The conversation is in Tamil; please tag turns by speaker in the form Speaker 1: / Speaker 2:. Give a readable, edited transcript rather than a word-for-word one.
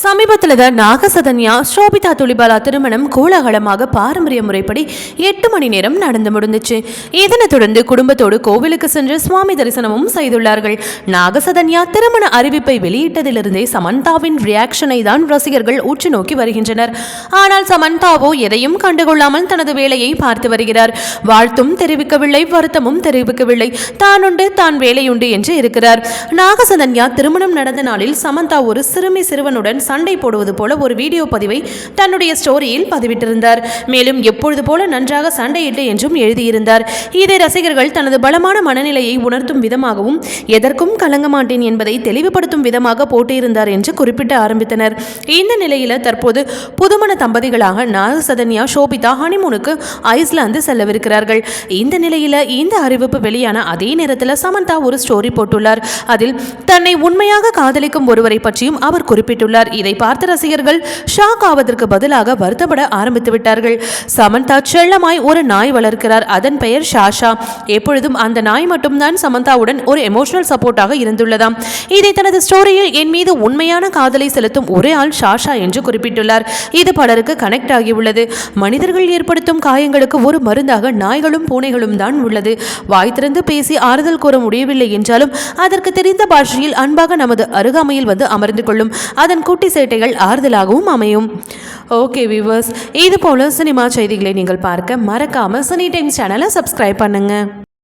Speaker 1: சமீபத்தில் தான் நாகசதன்யா ஷோபிதா துளிபாலா திருமணம் கோலாகலமாக பாரம்பரிய முறைப்படி 8 மணி நேரம் நடந்து முடிந்துச்சு. இதனைத் தொடர்ந்து குடும்பத்தோடு கோவிலுக்கு சென்று சுவாமி தரிசனமும் செய்துள்ளார்கள். நாகசதன்யா திருமண அறிவிப்பை வெளியிட்டதிலிருந்தே சமந்தாவின் ரியாக்ஷனை தான் ரசிகர்கள் உற்று நோக்கி வருகின்றனர். ஆனால் சமந்தாவோ எதையும் கண்டுகொள்ளாமல் தனது வேலையை பார்த்து வருகிறார். வாழ்த்தும் தெரிவிக்கவில்லை, வருத்தமும் தெரிவிக்கவில்லை. தானுண்டு தான் வேலையுண்டு என்று இருக்கிறார். நாகசதன்யா திருமணம் நடந்த நாளில் சமந்தா ஒரு சிறுவனுடன் சண்டை போடுவது போல ஒரு வீடியோ பதிவை தன்னுடைய ஸ்டோரியில் பதிவிட்டிருந்தார். மேலும் எப்பொழுது போல நன்றாக சண்டையிட்டு என்றும் எழுதியிருந்தார். இதை ரசிகர்கள் தனது பலமான மனநிலையை உணர்த்தும் விதமாகவும் எதற்கும் கலங்க மாட்டேன் என்பதை தெளிவுபடுத்தும் விதமாக போட்டியிருந்தார் என்று குறிப்பிட்டு ஆரம்பித்தனர். இந்த நிலையில தற்போது புதுமண தம்பதிகளாக நாகசதன்யா ஷோபிதா ஹனிமூனுக்கு ஐஸ்லாந்து செல்லவிருக்கிறார்கள். இந்த நிலையில இந்த அறிவிப்பு வெளியான அதே நேரத்தில் சமந்தா ஒரு ஸ்டோரி போட்டுள்ளார். அதில் தன்னை உண்மையாக காதலிக்கும் ஒருவரை பற்றியும் அவர் குறிப்பிட்டுள்ளார். இதை பார்த்த ரசிகர்கள் ஷாக் ஆவதற்கு பதிலாக வருத்தப்பட ஆரம்பித்து விட்டார்கள். சமந்தா செல்லமாய் ஒரு நாய் வளர்க்கிறார். அதன் பெயர் ஷாஷா. எப்பொழுதும் அந்த நாய் மட்டும்தான் சமந்தாவுடன் ஒரு எமோஷனல் சப்போர்ட்டாக இருந்துள்ளதாம். இதை தனது ஸ்டோரியில் என் மீது உண்மையான காதலை செலுத்தும் ஒரே ஆள் ஷாஷா என்று குறிப்பிட்டுள்ளார். இது பலருக்கு கனெக்ட் ஆகியுள்ளது. மனிதர்கள் ஏற்படுத்தும் காயங்களுக்கு ஒரு மருந்தாக நாய்களும் பூனைகளும் தான் உள்ளது. வாய் திறந்து பேசி ஆறுதல் கூற முடியவில்லை என்றாலும் அதற்கு தெரிந்த பாஷையில் அன்பாக நமது அருகாமையில் வந்து அமர்ந்து கொள்ளும். அதன் குட்டி சேட்டைகள் ஆறுதலாகவும் அமையும். ஓகே வியூவர்ஸ், இது போல சினிமா செய்திகளை நீங்கள் பார்க்க மறக்காம சினி டைம்ஸ் சேனலை சப்ஸ்கிரைப் பண்ணுங்க.